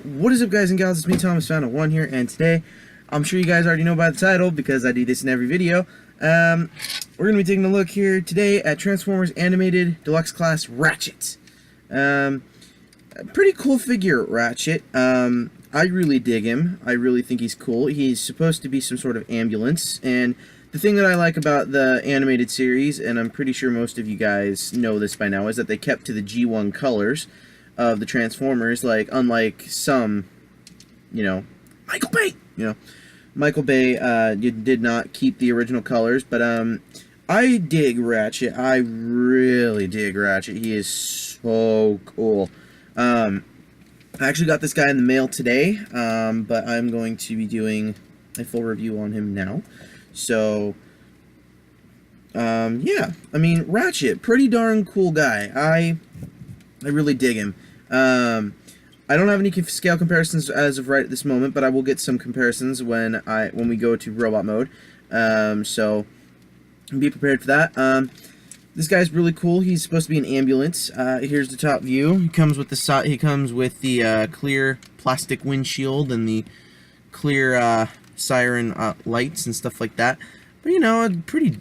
What is up, guys and gals? It's me, Thomas Found of One here, and today, I'm sure you guys already know by the title because I do this in every video. We're going to be taking a look here today at Transformers Animated Deluxe Class Ratchet. A pretty cool figure, Ratchet. I really dig him. I really think he's cool. He's supposed to be some sort of ambulance, and the thing that I like about the animated series, and I'm pretty sure most of you guys know this by now, is that they kept to the G1 colors of the Transformers, like, unlike some, Michael Bay, Michael Bay did not keep the original colors, but, I dig Ratchet. I really dig Ratchet. He is so cool. I actually got this guy in the mail today, but I'm going to be doing a full review on him now. So, yeah, I mean, Ratchet, pretty darn cool guy. I really dig him. I don't have any scale comparisons as of right at this moment, but I will get some comparisons when we go to robot mode. So be prepared for that. This guy's really cool. He's supposed to be an ambulance. Here's the top view. He comes with the clear plastic windshield and the clear siren lights and stuff like that. But a pretty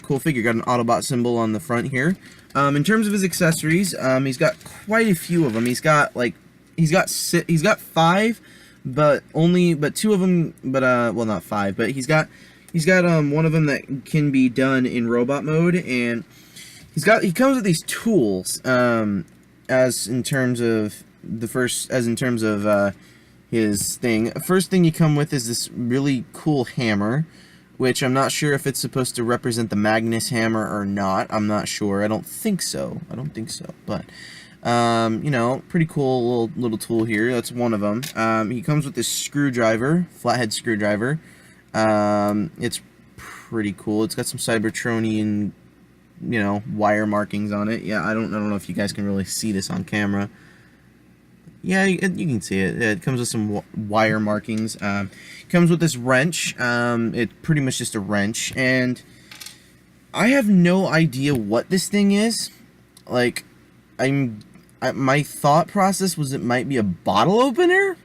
cool figure. Got an Autobot symbol on the front here. In terms of his accessories, he's got quite a few of them. He's got five, but two of them, well, not five, but he's got one of them that can be done in robot mode, and he comes with these tools, as in terms of his thing. First thing you come with is this really cool hammer, which I'm not sure if it's supposed to represent the Magnus hammer or not. I'm not sure. I don't think so. But, pretty cool little tool here. That's one of them. He comes with this screwdriver, flathead screwdriver. It's pretty cool. It's got some Cybertronian, wire markings on it. Yeah, I don't know if you guys can really see this on camera. Yeah, you can see it. It comes with some wire markings. It comes with this wrench. It's pretty much just a wrench, and I have no idea what this thing is. Like, my thought process was it might be a bottle opener.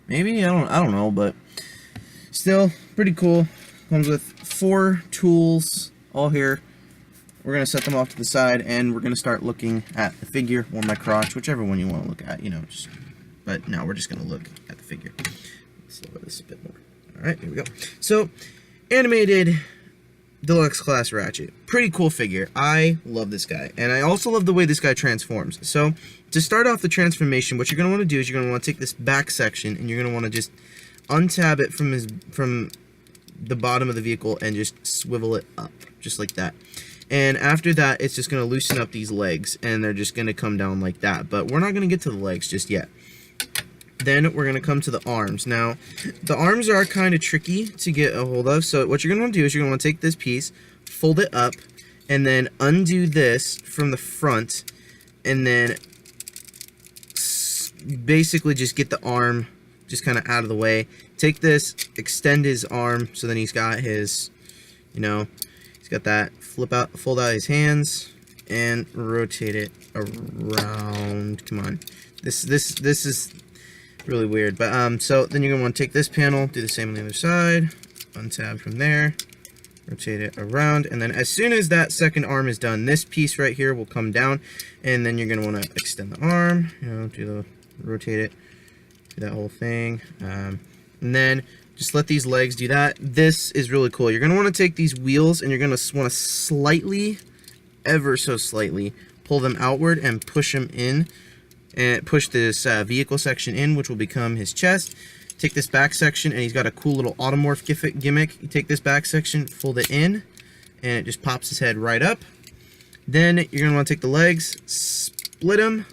Maybe, I don't know, but still pretty cool. Comes with 4 tools all here. We're going to set them off to the side, and we're going to start looking at the figure, or my crotch, whichever one you want to look at, but now we're just going to look at the figure. Let's look at this a bit more. Alright, here we go. So, animated Deluxe Class Ratchet. Pretty cool figure. I love this guy, and I also love the way this guy transforms. So, to start off the transformation, what you're going to want to do is you're going to want to take this back section, and you're going to want to just untab it from the bottom of the vehicle and just swivel it up, just like that. And after that, it's just going to loosen up these legs, and they're just going to come down like that. But we're not going to get to the legs just yet. Then we're going to come to the arms. Now, the arms are kind of tricky to get a hold of, so what you're going to want to do is you're going to want to take this piece, fold it up, and then undo this from the front, and then basically just get the arm just kind of out of the way. Take this, extend his arm, so then he's got his, he's got that, fold out his hands, and rotate it around. Come on. This is really weird, but, so then you're going to want to take this panel, do the same on the other side, untab from there, rotate it around, and then as soon as that second arm is done, this piece right here will come down, and then you're going to want to extend the arm, rotate it, do that whole thing, and then just let these legs do that. This is really cool. You're going to want to take these wheels, and you're going to want to slightly, ever so slightly, pull them outward and push them in, and push this vehicle section in, which will become his chest. Take this back section, and he's got a cool little automorph gimmick. You take this back section, fold it in, and it just pops his head right up. Then you're going to want to take the legs, split them,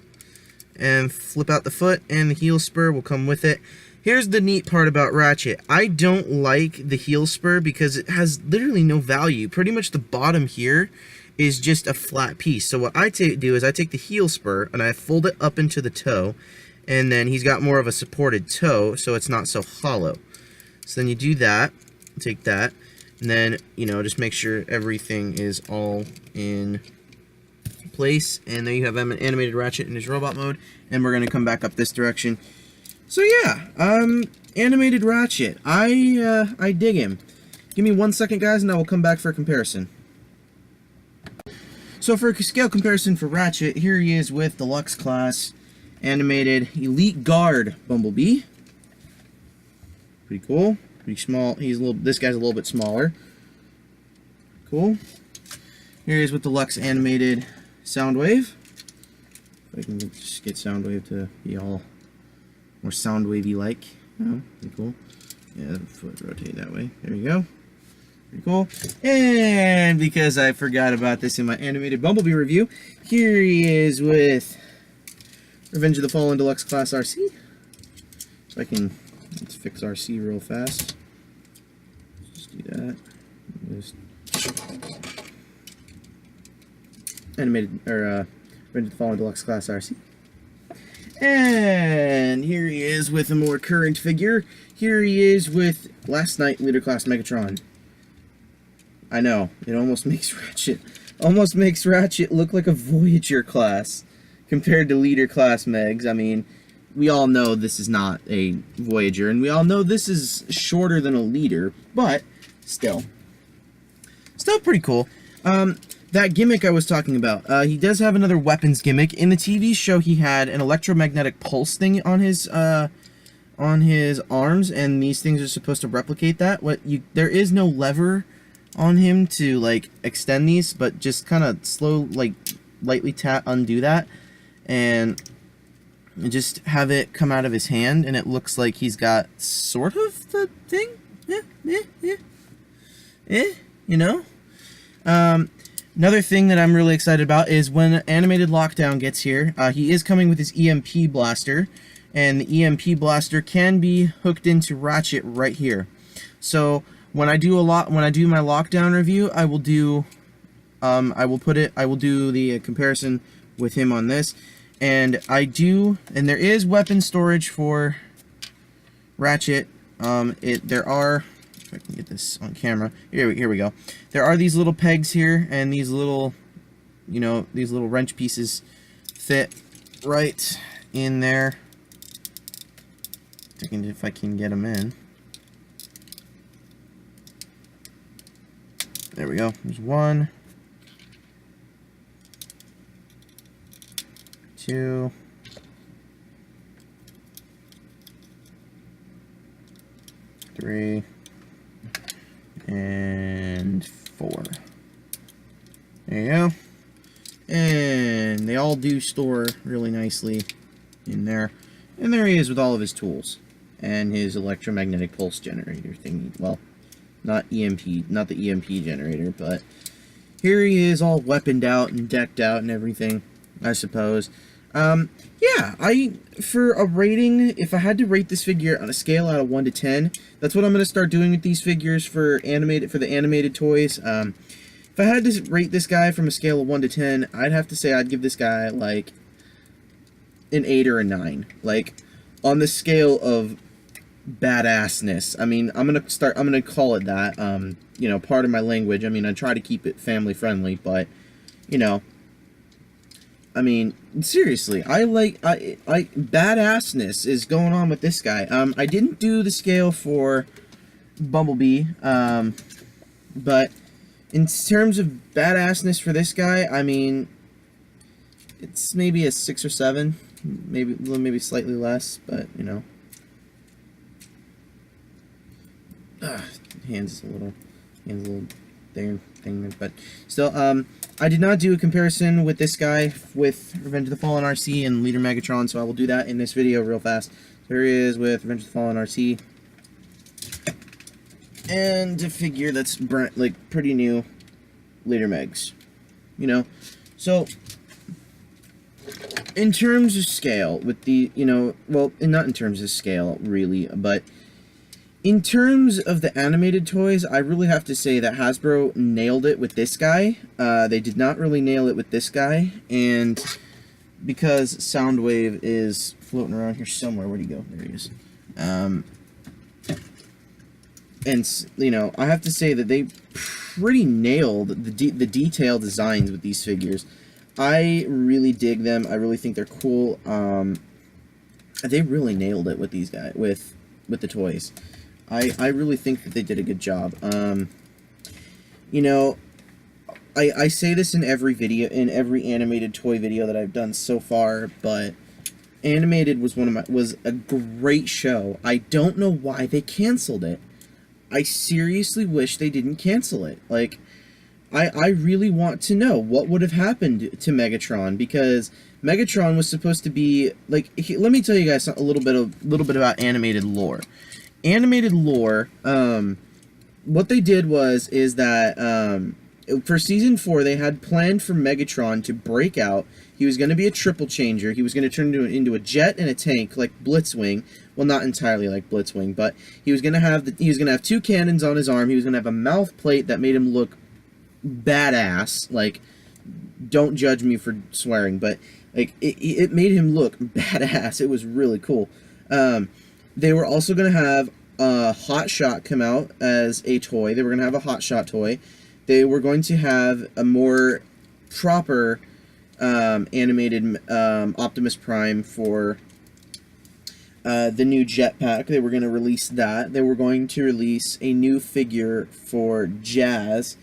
and flip out the foot, and the heel spur will come with it. Here's the neat part about Ratchet. I don't like the heel spur because it has literally no value. Pretty much the bottom here is just a flat piece. So what I do is I take the heel spur and I fold it up into the toe, and then he's got more of a supported toe, so it's not so hollow. So then you do that, take that, and then, just make sure everything is all in place, and there you have animated Ratchet in his robot mode, and we're going to come back up this direction. So yeah, animated Ratchet, I dig him. Give me 1 second, guys, and I will come back for a comparison. So for a scale comparison for Ratchet, here he is with Deluxe Class, animated Elite Guard Bumblebee. Pretty cool. Pretty small. This guy's a little bit smaller. Cool. Here he is with Deluxe animated Soundwave. If I can just get Soundwave to be all more Soundwavy like. Oh, pretty cool. Yeah, foot rotate that way. There you go. Pretty cool. And because I forgot about this in my animated Bumblebee review, here he is with Revenge of the Fallen Deluxe Class RC. So let's fix RC real fast. Just do that. Just animated, or Revenge of the Fallen Deluxe Class RC. And here he is with a more current figure. Here he is with Last Night Leader Class Megatron. I know, it almost makes Ratchet look like a Voyager class compared to Leader Class Megs. I mean, we all know this is not a Voyager, and we all know this is shorter than a Leader, but still pretty cool. That gimmick I was talking about, he does have another weapons gimmick. In the TV show, he had an electromagnetic pulse thing on his arms, and these things are supposed to replicate that. There is no lever on him to like extend these, but just kind of lightly undo that, and just have it come out of his hand, and it looks like he's got sort of the thing. You know. Another thing that I'm really excited about is when Animated Lockdown gets here, he is coming with his EMP blaster, and the EMP blaster can be hooked into Ratchet right here. So when I do my Lockdown review, I will do the comparison with him on this, and there is weapon storage for Ratchet. If I can get this on camera. Here we go. There are these little pegs here, and these little wrench pieces fit right in there. If I can get them in. There we go. There's 1, 2, 3, and 4. There you go. And they all do store really nicely in there. And there he is with all of his tools and his electromagnetic pulse generator thingy. Well, not the EMP generator, but here he is all weaponed out and decked out and everything, I suppose. Yeah, for a rating, if I had to rate this figure on a scale out of 1 to 10, that's what I'm going to start doing with these figures for the animated toys. If I had to rate this guy from a scale of 1 to 10, I'd have to say I'd give this guy, like, an 8 or a 9. Like, on the scale of badassness. I mean, I'm gonna call it that. You know, part of my language. I mean, I try to keep it family friendly, but, you know, I mean, seriously, badassness is going on with this guy. I didn't do the scale for Bumblebee, but in terms of badassness for this guy, I mean, it's maybe a 6 or 7, maybe slightly less, but, you know. Hands a little thing, but still, I did not do a comparison with this guy with Revenge of the Fallen RC and Leader Megatron, so I will do that in this video real fast. Here he is with Revenge of the Fallen RC, and a figure that's pretty new, Leader Megs. You know, so in terms of scale, with the, you know, well, not in terms of scale really, but in terms of the animated toys, I really have to say that Hasbro nailed it with this guy. They did not really nail it with this guy, and because Soundwave is floating around here somewhere, where'd he go? There he is. And, you know, I have to say that they pretty nailed the detailed designs with these figures. I really dig them. I really think they're cool. They really nailed it with these guys, with the toys. I really think that they did a good job. You know, I say this in every video, in every animated toy video that I've done so far, but Animated was a great show. I don't know why they canceled it. I seriously wish they didn't cancel it. Like, I really want to know what would have happened to Megatron, because Megatron was supposed to be like. Let me tell you guys a little bit about animated lore. Animated lore. What they did is that for season 4 they had planned for Megatron to break out. He was going to be a triple changer. He was going to turn into a jet and a tank like Blitzwing. Well, not entirely like Blitzwing, but he was going to have 2 cannons on his arm. He was going to have a mouth plate that made him look badass. Like, don't judge me for swearing, but like it made him look badass. It was really cool. They were also going to have a Hot Shot come out as a toy. They were going to have a Hot Shot toy. They were going to have a more proper animated Optimus Prime for the new jetpack. They were going to release that. They were going to release a new figure for Jazz.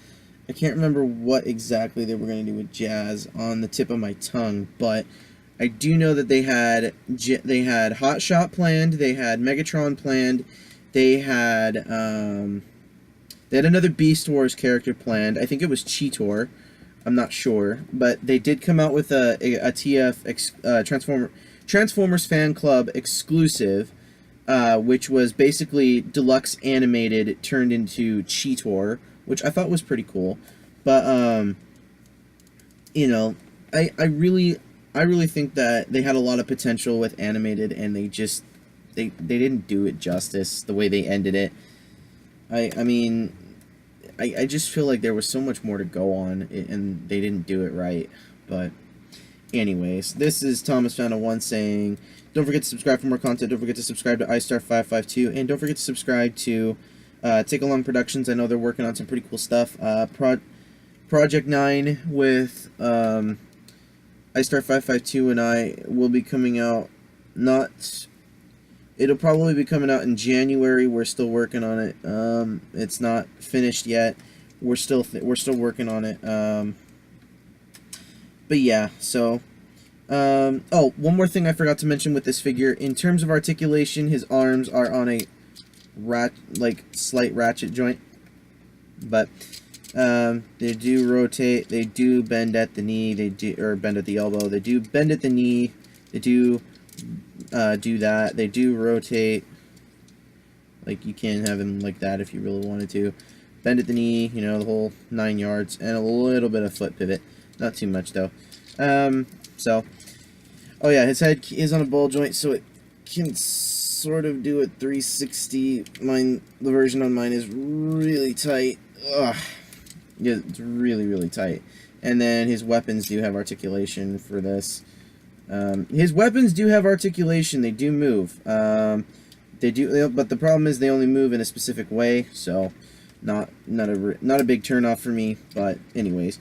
I can't remember what exactly they were going to do with Jazz on the tip of my tongue, but I do know that they had Hot Shot planned, they had Megatron planned, they had another Beast Wars character planned. I think it was Cheetor. I'm not sure, but they did come out with a TF Transformers Fan Club exclusive, which was basically deluxe animated turned into Cheetor, which I thought was pretty cool. But you know, I really think that they had a lot of potential with animated, and they didn't do it justice the way they ended it. I mean, I just feel like there was so much more to go on, and they didn't do it right. But anyways, this is Thomas Fountain 1 saying, don't forget to subscribe for more content. Don't forget to subscribe to iStar552, and don't forget to subscribe to Take Along Productions. I know they're working on some pretty cool stuff. Project 9 with iStar552 and I will be coming out. It'll probably be coming out in January. We're still working on it. It's not finished yet. We're still working on it. But yeah, so oh, one more thing I forgot to mention with this figure. In terms of articulation, his arms are on a slight ratchet joint, but they do rotate. They do bend at the knee. Or bend at the elbow. They do bend at the knee. They do do that. They do rotate. Like, you can have him like that if you really wanted to. Bend at the knee, you know, the whole 9 yards, and a little bit of foot pivot. Not too much though. So, oh yeah, his head is on a ball joint, so it can sort of do a 360. The version on mine is really tight. Ugh. Yeah, it's really tight. And then his weapons do have articulation for this. His weapons do have articulation. They do move. They do, but the problem is they only move in a specific way. So, not a big turnoff for me. But anyways,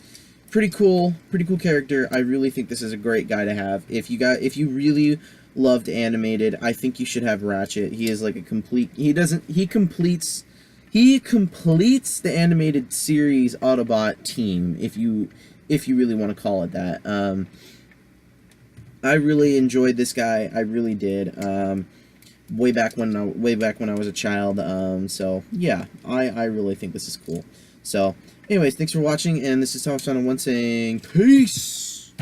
pretty cool character. I really think this is a great guy to have. If you really loved animated, I think you should have Ratchet. He is like a complete. He completes the animated series Autobot team. If you really want to call it that. I really enjoyed this guy. I really did. Way back when I was a child. So yeah, I really think this is cool. So anyways, thanks for watching, and this is Thomas Fountain 1 saying peace.